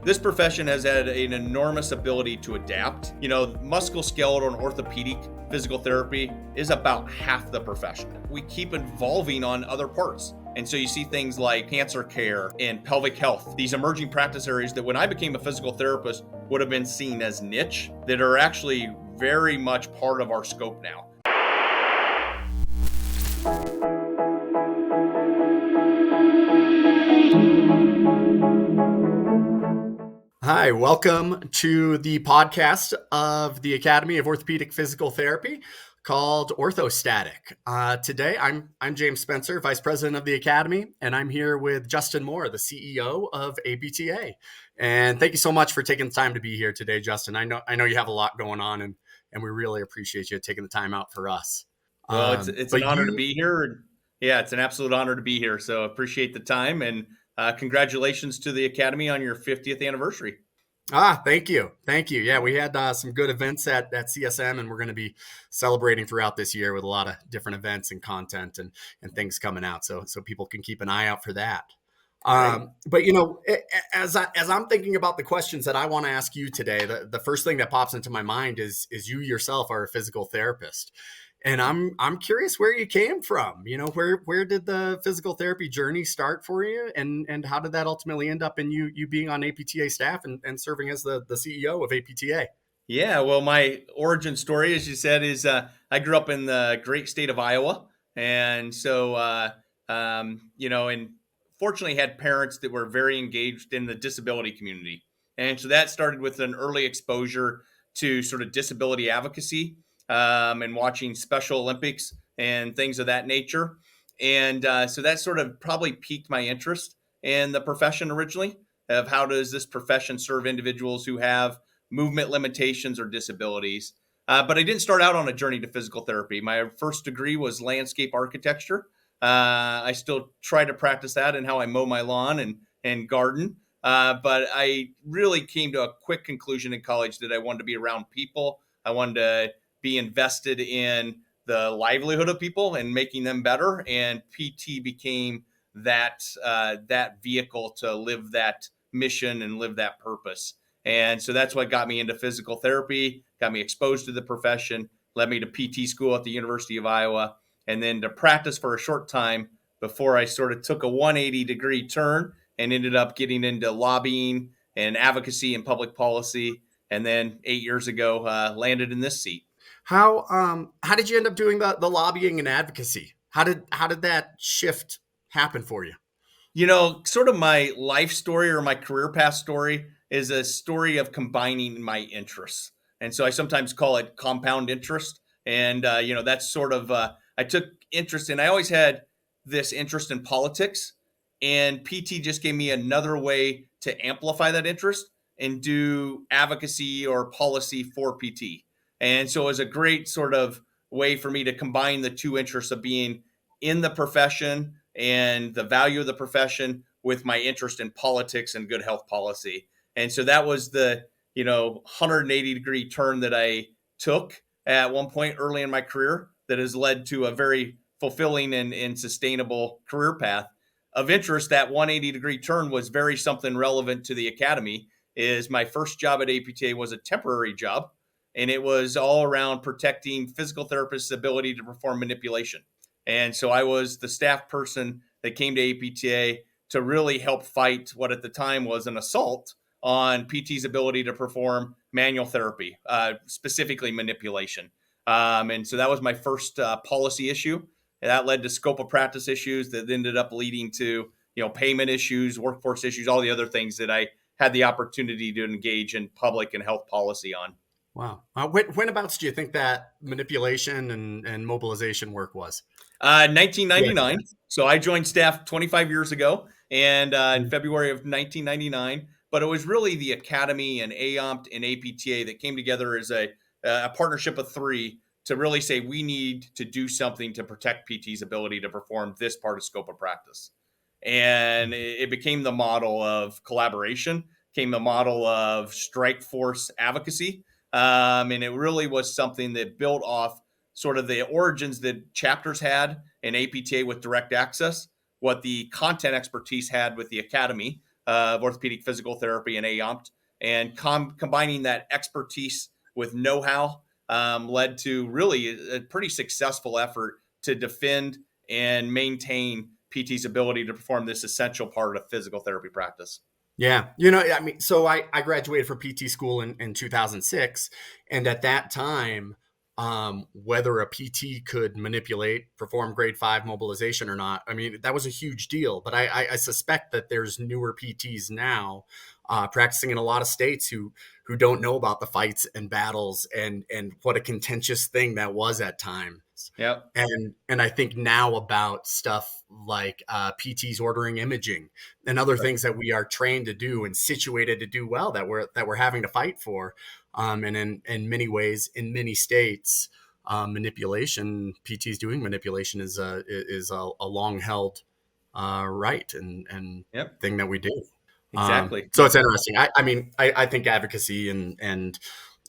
This profession has had an enormous ability to adapt. Musculoskeletal and orthopedic physical therapy is about half the profession. We keep evolving on other parts. And so you see things like cancer care and pelvic health, these emerging practice areas that when I became a physical therapist would have been seen as niche, that are actually very much part of our scope now. Hi, welcome to the podcast of the Academy of Orthopedic Physical Therapy called Orthostatic. Today, I'm James Spencer, Vice President of the Academy, and I'm here with Justin Moore, the CEO of APTA. And thank you so much for taking the time to be here today, Justin. I know you have a lot going on, and we really appreciate you taking the time out for us. Well, it's an honor to be here. Yeah, it's an absolute honor to be here. So appreciate the time, and congratulations to the Academy on your 50th anniversary. Thank you. Yeah, we had some good events at CSM, and we're going to be celebrating throughout this year with a lot of different events and content and things coming out. So people can keep an eye out for that. But as I'm thinking about the questions that I want to ask you today, the first thing that pops into my mind is you yourself are a physical therapist. And I'm curious where you came from. Where did the physical therapy journey start for you, and how did that ultimately end up in you being on APTA staff and serving as the CEO of APTA? Yeah, well, my origin story, as you said, is I grew up in the great state of Iowa, and so and fortunately had parents that were very engaged in the disability community, and so that started with an early exposure to sort of disability advocacy. And watching Special Olympics and things of that nature. And so that sort of probably piqued my interest in the profession originally, of how does this profession serve individuals who have movement limitations or disabilities. But I didn't start out on a journey to physical therapy. My first degree was landscape architecture. I still try to practice that in how I mow my lawn and garden. But I really came to a quick conclusion in college that I wanted to be around people. I wanted to be invested in the livelihood of people and making them better. And PT became that vehicle to live that mission and live that purpose. And so that's what got me into physical therapy, got me exposed to the profession, led me to PT school at the University of Iowa, and then to practice for a short time before I sort of took a 180-degree turn and ended up getting into lobbying and advocacy and public policy. And then 8 years ago, landed in this seat. How did you end up doing the lobbying and advocacy? How did that shift happen for you? Sort of my life story or my career path story is a story of combining my interests. And so I sometimes call it compound interest. And, that's sort of, I took interest in, I always had this interest in politics, and PT just gave me another way to amplify that interest and do advocacy or policy for PT. And so it was a great sort of way for me to combine the two interests of being in the profession and the value of the profession with my interest in politics and good health policy. And so that was the 180-degree turn that I took at one point early in my career that has led to a very fulfilling and sustainable career path. Of interest, that 180-degree turn was very something relevant to the Academy. Is my first job at APTA was a temporary job, and it was all around protecting physical therapists' ability to perform manipulation. And so I was the staff person that came to APTA to really help fight what at the time was an assault on PT's ability to perform manual therapy, specifically manipulation. And so that was my first policy issue. And that led to scope of practice issues that ended up leading to, payment issues, workforce issues, all the other things that I had the opportunity to engage in public and health policy on. Wow. Whenabouts do you think that manipulation and mobilization work was? 1999. Yes. So I joined staff 25 years ago, and in February of 1999. But it was really the Academy and AOMPT and APTA that came together as a partnership of three to really say we need to do something to protect PT's ability to perform this part of scope of practice. And it became the model of collaboration, became the model of strike force advocacy. And it really was something that built off sort of the origins that chapters had in APTA with direct access, what the content expertise had with the Academy, of orthopedic physical therapy and AOMT, and combining that expertise with know-how led to really a pretty successful effort to defend and maintain PT's ability to perform this essential part of physical therapy practice. Yeah. I mean, so I graduated from PT school in 2006. And at that time, whether a PT could manipulate, perform grade 5 mobilization or not, I mean, that was a huge deal. But I suspect that there's newer PTs now practicing in a lot of states who don't know about the fights and battles and what a contentious thing that was at times. Yep. And I think now about stuff like PTs ordering imaging and other Right. things that we are trained to do and situated to do well that we're having to fight for. And in many ways, in many states, manipulation, PTs doing manipulation is a long held right and Yep. thing that we do. Exactly. So it's interesting. I mean, I think advocacy and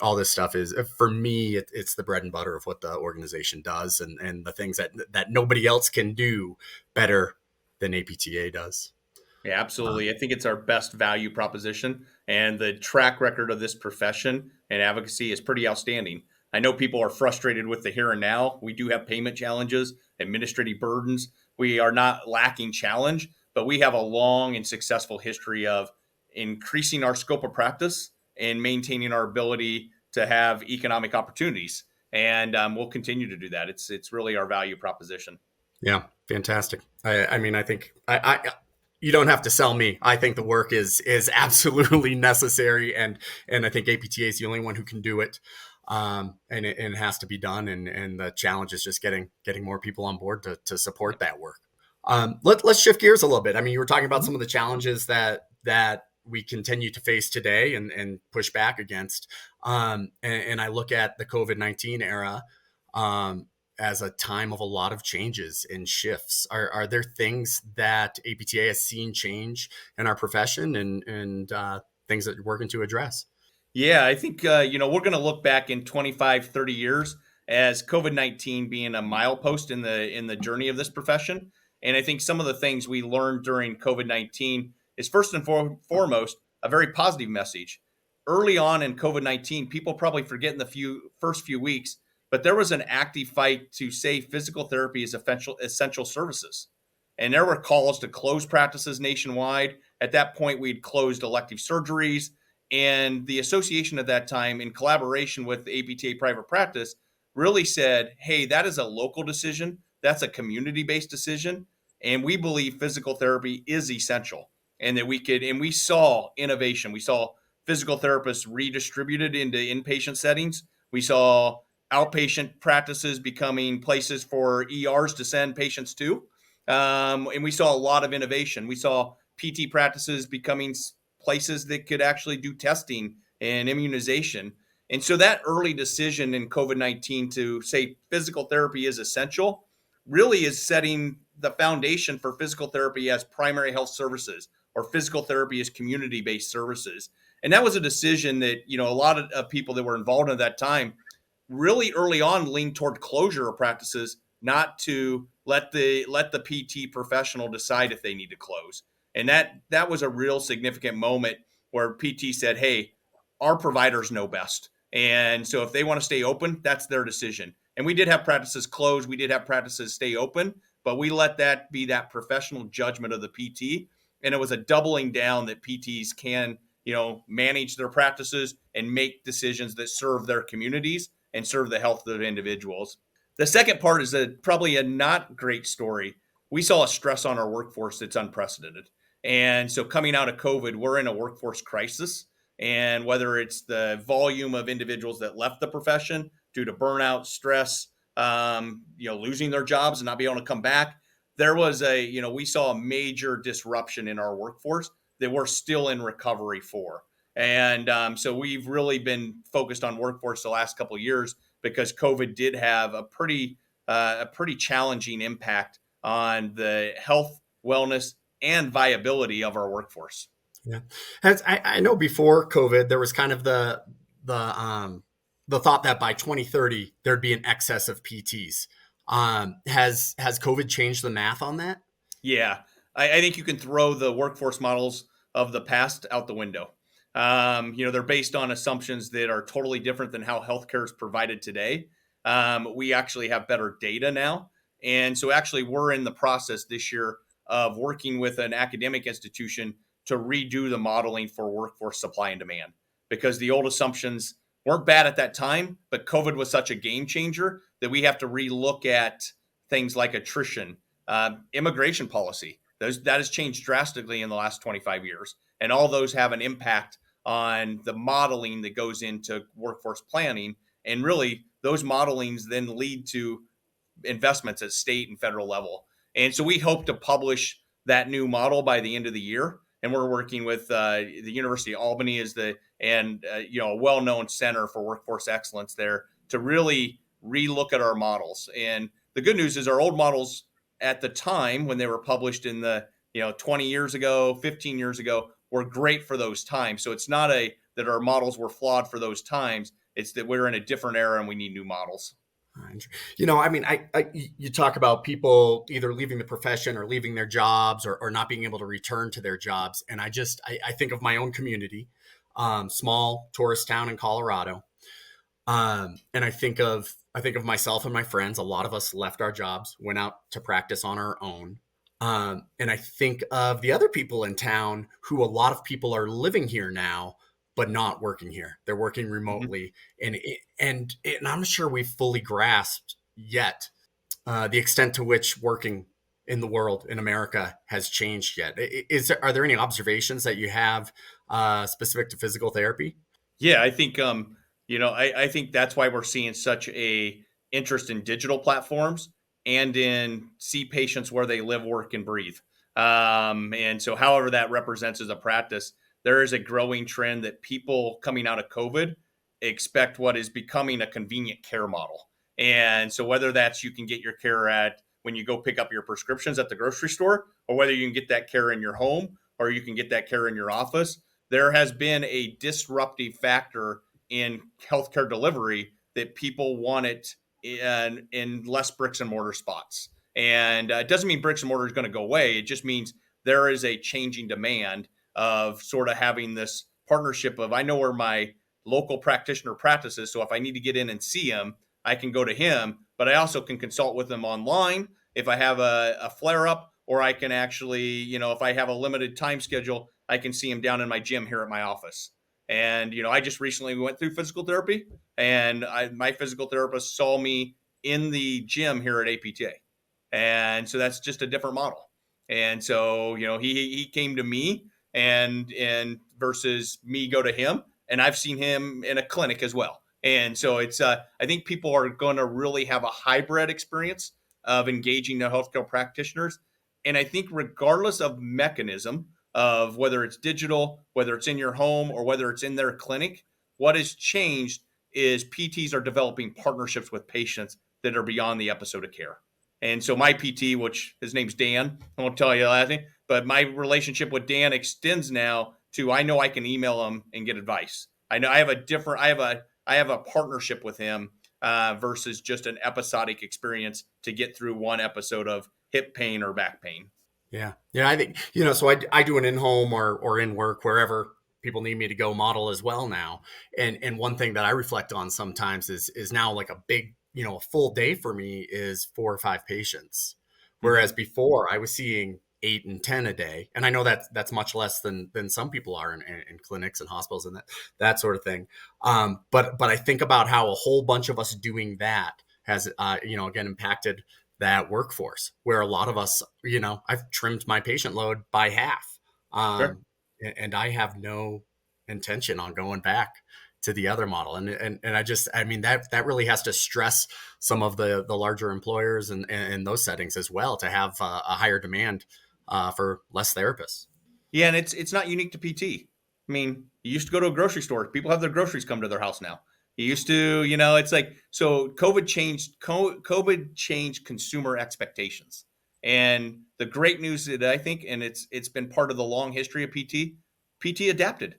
all this stuff is, for me, it's the bread and butter of what the organization does, and the things that nobody else can do better than APTA does. Yeah, Um, absolutely. I think it's our best value proposition, and the track record of this profession and advocacy is pretty outstanding. I know people are frustrated with the here and now. We do have payment challenges, administrative burdens. We are not lacking challenge, but we have a long and successful history of increasing our scope of practice and maintaining our ability to have economic opportunities. And we'll continue to do that. It's really our value proposition. yeah, fantastic. I mean, I think you don't have to sell me. I think the work is absolutely necessary, and I think APTA is the only one who can do it. And it has to be done, and the challenge is just getting more people on board to support that work. Let's shift gears a little bit. I mean, you were talking about Mhm. some of the challenges that we continue to face today and push back against. And I look at the COVID-19 era um, as a time of a lot of changes and shifts. Are there things that APTA has seen change in our profession and things that you're working to address? Yeah, I think we're going to look back in 25, 30 years as COVID-19 being a milepost in the journey of this profession. And I think some of the things we learned during COVID-19 is first and foremost a very positive message. Early on in COVID-19, people probably forget in the first few weeks, but there was an active fight to say physical therapy is essential services. And there were calls to close practices nationwide. At that point, we'd closed elective surgeries, and the association at that time, in collaboration with the APTA private practice, really said, hey, that is a local decision. That's a community based decision. And we believe physical therapy is essential, and that we saw innovation. We saw physical therapists redistributed into inpatient settings. We saw outpatient practices becoming places for ERs to send patients to. And we saw a lot of innovation. We saw PT practices becoming places that could actually do testing and immunization. And so that early decision in COVID-19 to say physical therapy is essential really is setting the foundation for physical therapy as primary health services or physical therapy as community-based services. And that was a decision that, a lot of people that were involved at that time really early on leaned toward closure of practices, not to let the PT professional decide if they need to close. And that was a real significant moment where PT said, "Hey, our providers know best, and so if they want to stay open, that's their decision." And we did have practices close, we did have practices stay open, but we let that be that professional judgment of the PT, and it was a doubling down that PTs can, manage their practices and make decisions that serve their communities and serve the health of individuals. The second part is probably a not great story. We saw a stress on our workforce that's unprecedented. And so coming out of COVID, we're in a workforce crisis. And whether it's the volume of individuals that left the profession due to burnout, stress, losing their jobs and not being able to come back, we saw a major disruption in our workforce that we're still in recovery for. And so we've really been focused on workforce the last couple of years because COVID did have a pretty challenging impact on the health, wellness, and viability of our workforce. Yeah, I know before COVID there was kind of the thought that by 2030 there'd be an excess of PTs. Has COVID changed the math on that? Yeah, I think you can throw the workforce models of the past out the window. They're based on assumptions that are totally different than how healthcare is provided today. We actually have better data now. And so actually we're in the process this year of working with an academic institution to redo the modeling for workforce supply and demand, because the old assumptions weren't bad at that time, but COVID was such a game changer that we have to relook at things like attrition, immigration policy. That has changed drastically in the last 25 years. And all those have an impact on the modeling that goes into workforce planning. And really, those modelings then lead to investments at state and federal level. And so we hope to publish that new model by the end of the year. And we're working with the University of Albany as a well-known center for workforce excellence there to really relook at our models. And the good news is our old models at the time when they were published in the 20 years ago, 15 years ago, were great for those times. So it's not that our models were flawed for those times. It's that we're in a different era and we need new models. You talk about people either leaving the profession or leaving their jobs or not being able to return to their jobs. And I think of my own community, small tourist town in Colorado. And I think of myself and my friends. A lot of us left our jobs, went out to practice on our own. And I think of the other people in town who a lot of people are living here now, but not working here. They're working Mm-hmm. remotely, and I'm not sure we've fully grasped yet the extent to which working in the world in America has changed yet. Are there any observations that you have specific to physical therapy? Yeah, I think I think that's why we're seeing such a interest in digital platforms and in see patients where they live, work, and breathe. And so, however that represents as a practice, there is a growing trend that people coming out of COVID expect what is becoming a convenient care model. And so, whether that's you can get your care at when you go pick up your prescriptions at the grocery store, or whether you can get that care in your home, or you can get that care in your office, there has been a disruptive factor in healthcare delivery that people want it in less bricks and mortar spots. And it doesn't mean bricks and mortar is going to go away. It just means there is a changing demand of sort of having this partnership of I know where my local practitioner practices. So if I need to get in and see him, I can go to him, but I also can consult with him online if I have a flare up, or I can actually, if I have a limited time schedule, I can see him down in my gym here at my office. And, I just recently went through physical therapy, and my physical therapist saw me in the gym here at APTA. And so that's just a different model. And so, he came to me and versus me go to him. And I've seen him in a clinic as well. And so it's I think people are going to really have a hybrid experience of engaging the healthcare practitioners. And I think regardless of mechanism of whether it's digital, whether it's in your home, or whether it's in their clinic, what has changed is PTs are developing partnerships with patients that are beyond the episode of care. And so my PT, which his name's Dan, I won't tell you the last name, but my relationship with Dan extends now to I know I can email him and get advice. I know I have a partnership with him versus just an episodic experience to get through one episode of hip pain or back pain. Yeah. Yeah. I think, so I do an in-home or in work, wherever people need me to go model as well now. And one thing that I reflect on sometimes is now like a big, a full day for me is 4 or 5 patients. Mm-hmm. Whereas before I was seeing 8 and 10 a day. And I know that's much less than some people are in clinics and hospitals and that sort of thing. But I think about how a whole bunch of us doing that has, again, impacted that workforce where a lot of us, I've trimmed my patient load by half. Sure. And I have no intention on going back to the other model. And I mean, that really has to stress some of the larger employers and those settings as well to have a higher demand for less therapists. Yeah, and it's not unique to PT. I mean, you used to go to a grocery store. People have their groceries come to their house now. You used to, it's like so. COVID changed consumer expectations, and the great news that I think, and it's been part of the long history of PT. PT adapted.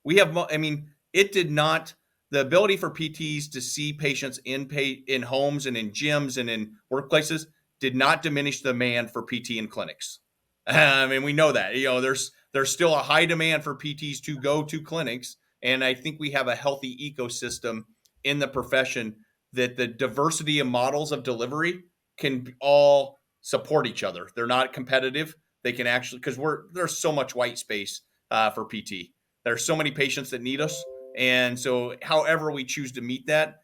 We have, I mean, it did not. The ability for PTs to see patients in homes and in gyms and in workplaces did not diminish the demand for PT in clinics. I mean, we know that. There's there's still a high demand for PTs to go to clinics. And I think we have a healthy ecosystem in the profession that the diversity of models of delivery can all support each other. They're not competitive. They can actually, because there's so much white space for PT. There's so many patients that need us, and so however we choose to meet that,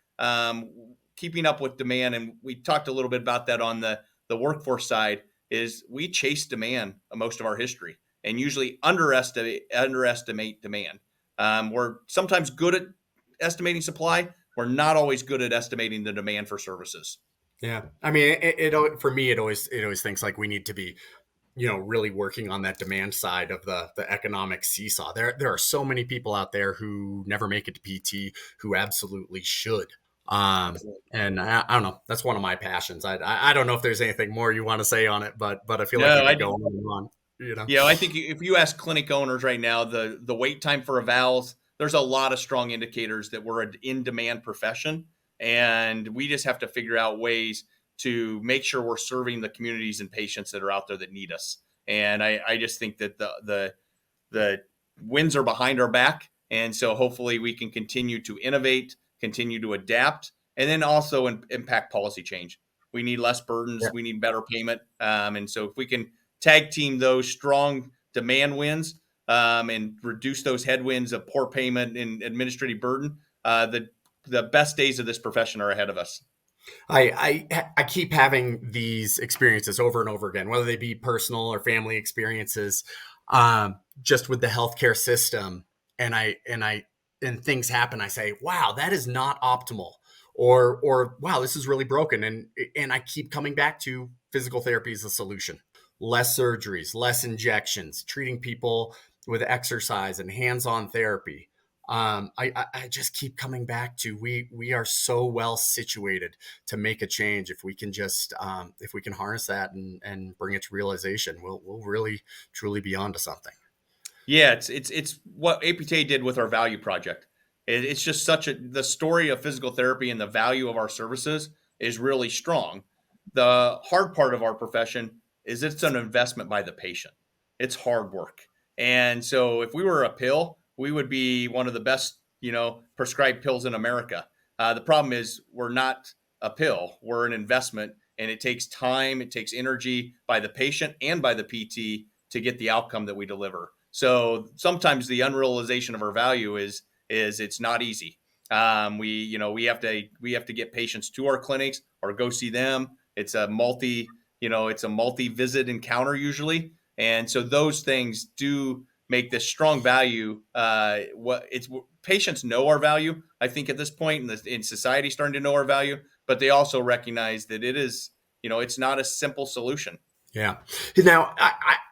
keeping up with demand, and we talked a little bit about that on the workforce side, is we chase demand most of our history and usually underestimate demand. We're sometimes good at estimating supply. We're not always good at estimating the demand for services. Yeah, I mean, for me, it always thinks like we need to be, really working on that demand side of the economic seesaw. There are so many people out there who never make it to PT who absolutely should. Absolutely. And I don't know. That's one of my passions. I don't know if there's anything more you want to say on it, but I feel like we No, could go on and on. You know. I think if you ask clinic owners right now, the wait time for evals, there's a lot of strong indicators that we're an in demand profession, and we just have to figure out ways to make sure we're serving the communities and patients that are out there that need us. And I just think that the winds are behind our back, and so hopefully we can continue to innovate, continue to adapt, and then also impact policy change. We need less burdens, we need better payment, and so if we can tag team those strong demand wins, and reduce those headwinds of poor payment and administrative burden, the best days of this profession are ahead of us. I keep having these experiences over and over again, whether they be personal or family experiences, just with the healthcare system. And things happen. I say, "Wow, that is not optimal," or "Wow, this is really broken." And I keep coming back to physical therapy as a solution. Less surgeries, less injections, treating people with exercise and hands-on therapy. I just keep coming back to we are so well situated to make a change if we can just if we can harness that and bring it to realization. We'll really truly be onto something. Yeah, it's what APTA did with our value project. It's just such a the story of physical therapy and the value of our services is really strong. The hard part of our profession is it's an investment by the patient. It's hard work. And so if we were a pill, we would be one of the best, prescribed pills in America. The problem is we're not a pill. We're an investment, and it takes time, it takes energy by the patient and by the PT to get the outcome that we deliver. So sometimes the unrealization of our value is it's not easy. We have to get patients to our clinics or go see them. It's a multi visit encounter usually, and so those things do make this strong value. What it's Patients know our value. I think at this point in society, starting to know our value, but they also recognize that it's not a simple solution. Yeah. Now,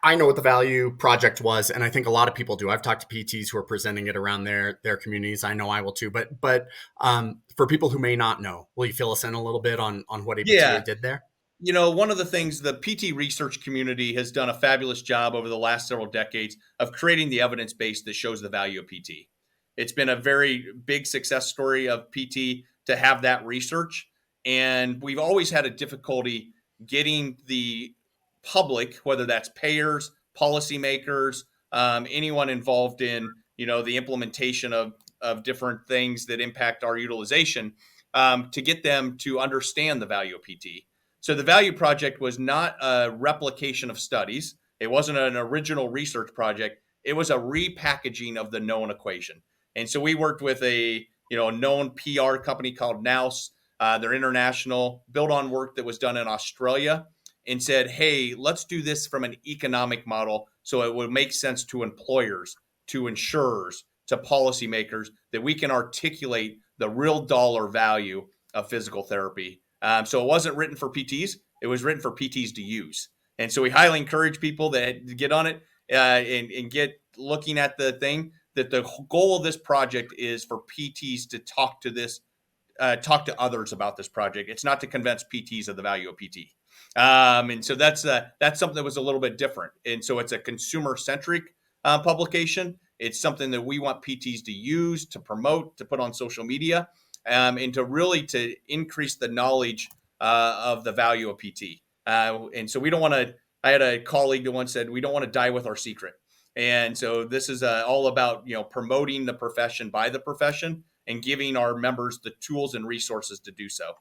I know what the value project was, and I think a lot of people do. I've talked to PTs who are presenting it around their communities. I know I will too. But for people who may not know, will you fill us in a little bit on what APTA Yeah, did there? one of the things the PT research community has done a fabulous job over the last several decades of creating the evidence base that shows the value of PT. It's been a very big success story of PT to have that research. And we've always had a difficulty getting the public, whether that's payers, policymakers, anyone involved in, the implementation of different things that impact our utilization, to get them to understand the value of PT. So the Value Project was not a replication of studies. It wasn't an original research project. It was a repackaging of the known equation. And so we worked with a known PR company called Nous. They're international, built on work that was done in Australia, and said, "Hey, let's do this from an economic model so it would make sense to employers, to insurers, to policymakers that we can articulate the real dollar value of physical therapy." So it wasn't written for PTs; it was written for PTs to use. And so we highly encourage people that get on it, and get looking at the thing. That the goal of this project is for PTs to talk to others about this project. It's not to convince PTs of the value of PT. And so that's something that was a little bit different. And so it's a consumer centric publication. It's something that we want PTs to use, to promote, to put on social media, and to increase the knowledge of the value of PT. And so we don't want to. I had a colleague that once said, "We don't want to die with our secret." And so this is all about promoting the profession by the profession and giving our members the tools and resources to do so.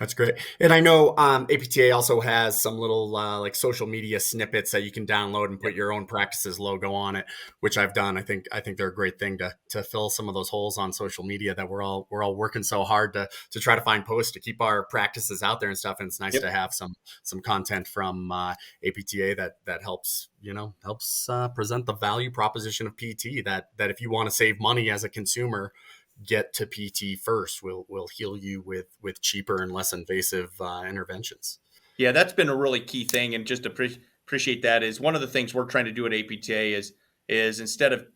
That's great. And I know APTA also has some little like social media snippets that you can download and put Yep. your own practice's logo on it, which I've done. I think they're a great thing to fill some of those holes on social media that we're all working so hard to try to find posts to keep our practices out there and stuff. And it's nice Yep. to have some content from APTA that helps present the value proposition of PT, that if you want to save money as a consumer, get to PT first. We'll heal you with cheaper and less invasive interventions. Yeah, that's been a really key thing, and just appreciate that. Is one of the things we're trying to do at APTA is instead of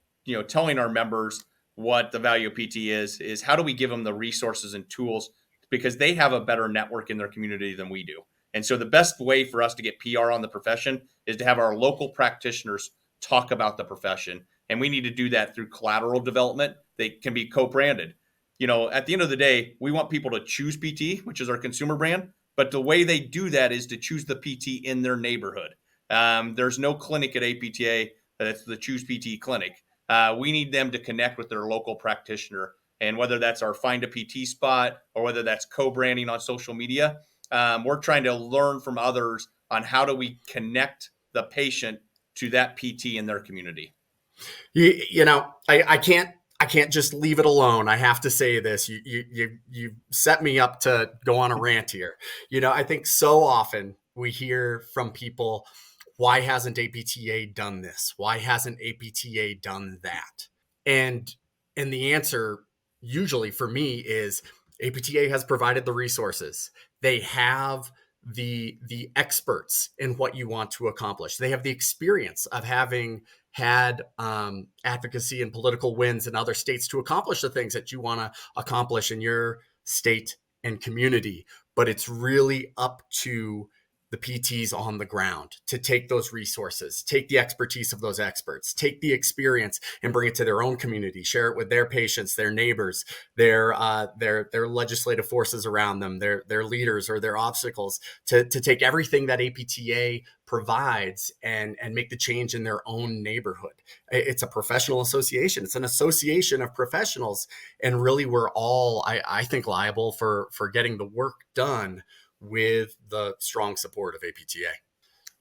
telling our members what the value of PT is how do we give them the resources and tools, because they have a better network in their community than we do. And so the best way for us to get PR on the profession is to have our local practitioners talk about the profession, and we need to do that through collateral development. They can be co-branded. At the end of the day, we want people to choose PT, which is our consumer brand, but the way they do that is to choose the PT in their neighborhood. There's no clinic at APTA that's the Choose PT clinic. We need them to connect with their local practitioner. And whether that's our Find a PT spot or whether that's co-branding on social media, we're trying to learn from others on how do we connect the patient to that PT in their community. I can't just leave it alone. I have to say this. You set me up to go on a rant here. I think so often we hear from people, why hasn't APTA done this? Why hasn't APTA done that? And and the answer usually for me is APTA has provided the resources. They have the experts in what you want to accomplish. They have the experience of having had advocacy and political wins in other states to accomplish the things that you want to accomplish in your state and community. But it's really up to the PTs on the ground to take those resources, take the expertise of those experts, take the experience and bring it to their own community, share it with their patients, their neighbors, their legislative forces around them, their leaders or their obstacles, to take everything that APTA provides and make the change in their own neighborhood. It's a professional association. It's an association of professionals. And really, we're all, I think, liable for getting the work done with the strong support of APTA.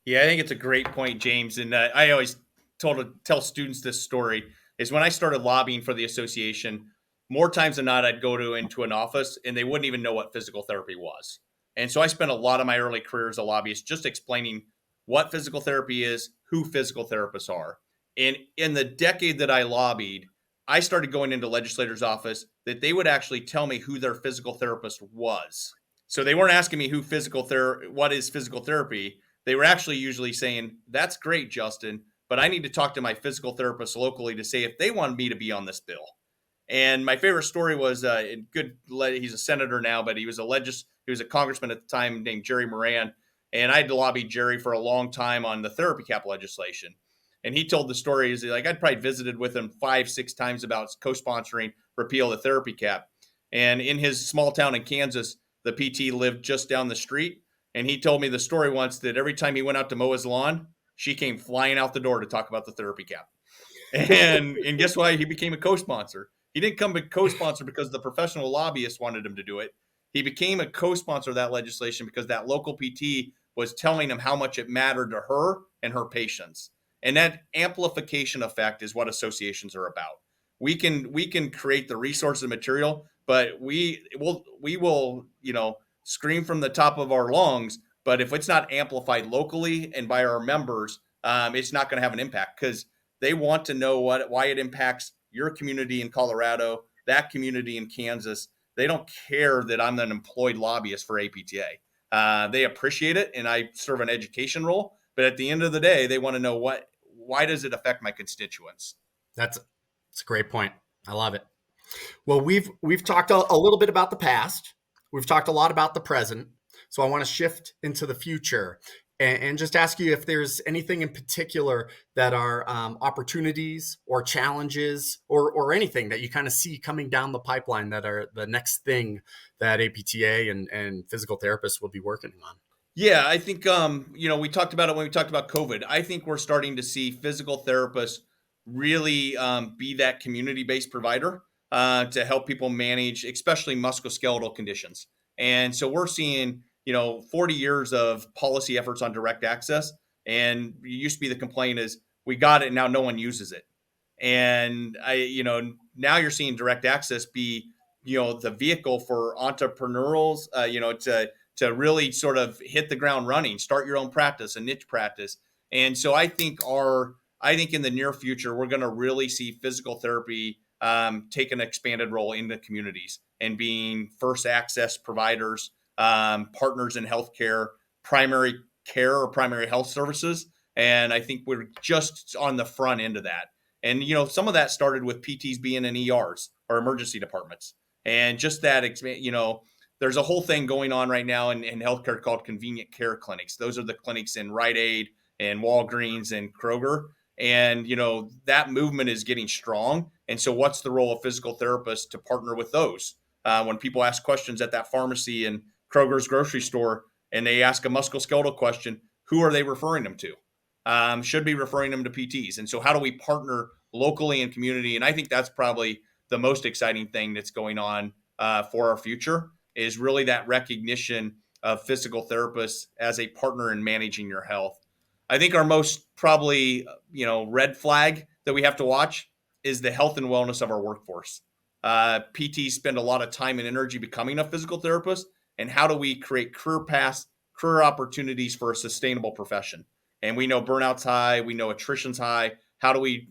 Yeah, I think it's a great point, James. And I always tell students this story is when I started lobbying for the association, more times than not, I'd go into an office and they wouldn't even know what physical therapy was. And so I spent a lot of my early career as a lobbyist just explaining what physical therapy is, who physical therapists are. And in the decade that I lobbied, I started going into legislators' office that they would actually tell me who their physical therapist was. So they weren't asking me what is physical therapy. They were actually usually saying, "That's great, Justin, but I need to talk to my physical therapist locally to say if they want me to be on this bill." And my favorite story was he's a senator now, but he was a congressman at the time named Jerry Moran, and I had lobbied Jerry for a long time on the therapy cap legislation. And he told the story is like I'd probably visited with him 5-6 times about co-sponsoring repeal of the therapy cap. And in his small town in Kansas, the PT lived just down the street. And he told me the story once that every time he went out to mow his lawn, she came flying out the door to talk about the therapy cap. And guess why? He became a co-sponsor. He didn't come a co-sponsor because the professional lobbyist wanted him to do it. He became a co-sponsor of that legislation because that local PT was telling him how much it mattered to her and her patients. And that amplification effect is what associations are about. We can create the resources and material, but we will scream from the top of our lungs. But if it's not amplified locally and by our members, it's not going to have an impact because they want to know why it impacts your community in Colorado, that community in Kansas. They don't care that I'm an employed lobbyist for APTA. They appreciate it, and I serve an education role. But at the end of the day, they want to know why does it affect my constituents? That's a great point. I love it. Well, we've talked a little bit about the past. We've talked a lot about the present. So I want to shift into the future and just ask you if there's anything in particular that are opportunities or challenges or anything that you kind of see coming down the pipeline that are the next thing that APTA and physical therapists will be working on. Yeah, I think we talked about it when we talked about COVID. I think we're starting to see physical therapists really be that community-based provider to help people manage, especially musculoskeletal conditions. And so we're seeing, 40 years of policy efforts on direct access. And it used to be the complaint is we got it, now no one uses it. And now you're seeing direct access be, the vehicle for entrepreneurials, to really sort of hit the ground running, start your own practice, a niche practice. And so I think in the near future, we're going to really see physical therapy take an expanded role in the communities and being first access providers, partners in healthcare, primary care or primary health services. And I think we're just on the front end of that. And, some of that started with PTs being in ERs or emergency departments. And just that, there's a whole thing going on right now in healthcare called convenient care clinics. Those are the clinics in Rite Aid and Walgreens and Kroger. And, that movement is getting strong. And so what's the role of physical therapists to partner with those? When people ask questions at that pharmacy and Kroger's grocery store and they ask a musculoskeletal question, who are they referring them to? Should be referring them to PTs. And so how do we partner locally and community? And I think that's probably the most exciting thing that's going on for our future is really that recognition of physical therapists as a partner in managing your health. I think our most probably, red flag that we have to watch is the health and wellness of our workforce. PTs spend a lot of time and energy becoming a physical therapist. And how do we create career paths, career opportunities for a sustainable profession? And we know burnout's high, we know attrition's high. How do we,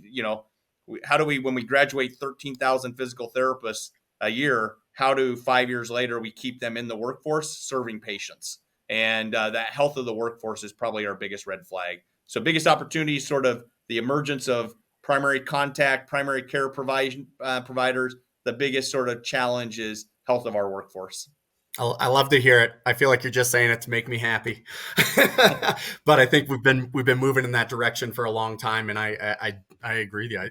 when we graduate 13,000 physical therapists a year, how do 5 years later we keep them in the workforce serving patients? And that health of the workforce is probably our biggest red flag. So biggest opportunity is sort of the emergence of primary contact, primary care providers. The biggest sort of challenge is health of our workforce. I love to hear it. I feel like you're just saying it to make me happy, but I think we've been moving in that direction for a long time, and I agree with you.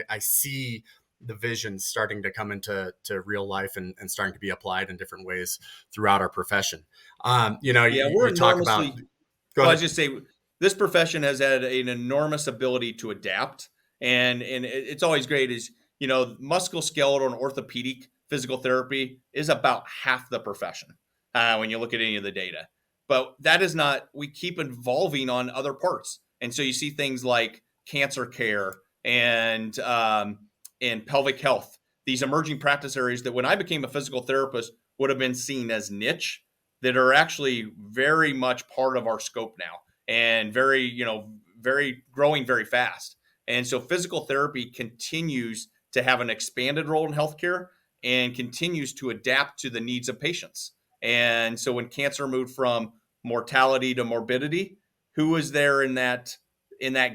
I see the vision starting to come into real life and starting to be applied in different ways throughout our profession. Yeah, You we're talk about. enormously Go Well, I ahead. was just say this profession has had an enormous ability to adapt, and it's always great. Is musculoskeletal and orthopedic physical therapy is about half the profession when you look at any of the data. But that is not. We keep evolving on other parts, and so you see things like cancer care and pelvic health. These emerging practice areas that when I became a physical therapist would have been seen as niche that are actually very much part of our scope now and very growing very fast. And so physical therapy continues to have an expanded role in healthcare and continues to adapt to the needs of patients. And so when cancer moved from mortality to morbidity, who was there in that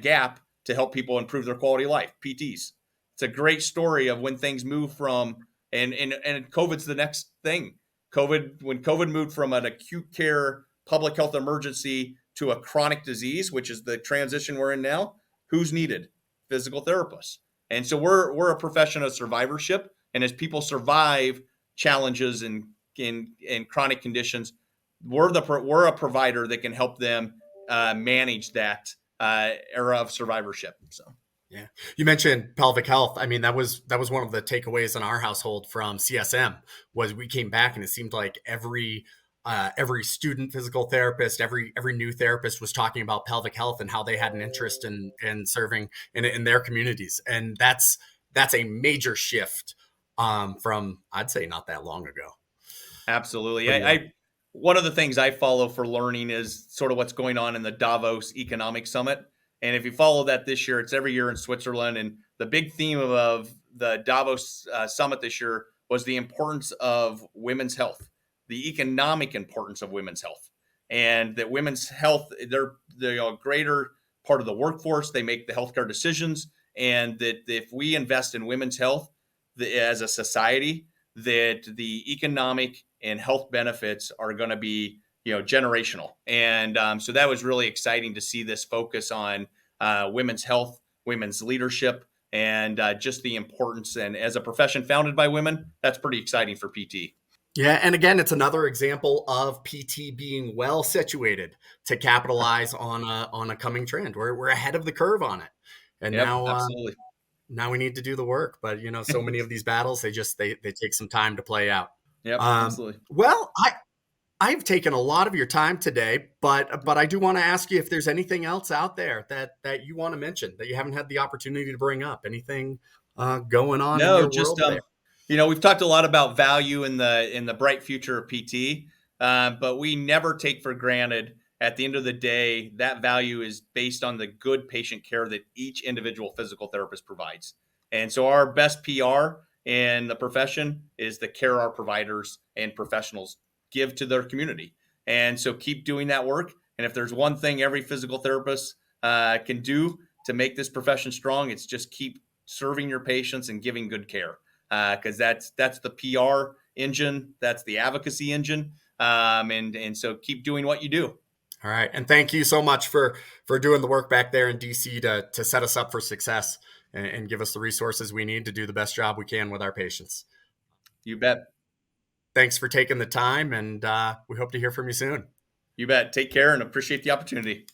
gap to help people improve their quality of life? PTs. It's a great story of when things move from and COVID's the next thing. When COVID moved from an acute care public health emergency to a chronic disease, which is the transition we're in now, who's needed? Physical therapists. And so we're a profession of survivorship. And as people survive challenges and chronic conditions, we're a provider that can help them manage that era of survivorship. So Yeah. You mentioned pelvic health. I mean, that was one of the takeaways in our household from CSM was we came back and it seemed like every student physical therapist, every new therapist was talking about pelvic health and how they had an interest in serving in their communities. And that's a major shift from I'd say not that long ago. absolutely. What do you think? One of the things I follow for learning is sort of what's going on in the Davos Economic Summit. And if you follow that this year, it's every year in Switzerland. And the big theme of the Davos Summit this year was the importance of women's health, the economic importance of women's health, and that women's health, they're a greater part of the workforce. They make the healthcare decisions. And that if we invest in women's health as a society, that the economic and health benefits are going to be generational. And so that was really exciting to see this focus on women's health, women's leadership, and just the importance. And as a profession founded by women, that's pretty exciting for PT. Yeah, and again, it's another example of PT being well situated to capitalize on a coming trend. We're ahead of the curve on it. And Yep, absolutely. now we need to do the work. But so many of these battles, they take some time to play out. Yep, Um, absolutely. well, I've taken a lot of your time today, but I do want to ask you if there's anything else out there that you want to mention that you haven't had the opportunity to bring up. Anything going on in No, your just world there? we've talked a lot about value in the bright future of PT, but we never take for granted. At the end of the day, that value is based on the good patient care that each individual physical therapist provides. And so, our best PR in the profession is the care our providers and professionals give to their community. And so, keep doing that work. And if there's one thing every physical therapist can do to make this profession strong, it's just keep serving your patients and giving good care, because that's the PR engine, that's the advocacy engine, and so keep doing what you do. All right, and thank you so much for doing the work back there in DC to set us up for success and give us the resources we need to do the best job we can with our patients. You bet. Thanks for taking the time, and we hope to hear from you soon. You bet. Take care and appreciate the opportunity.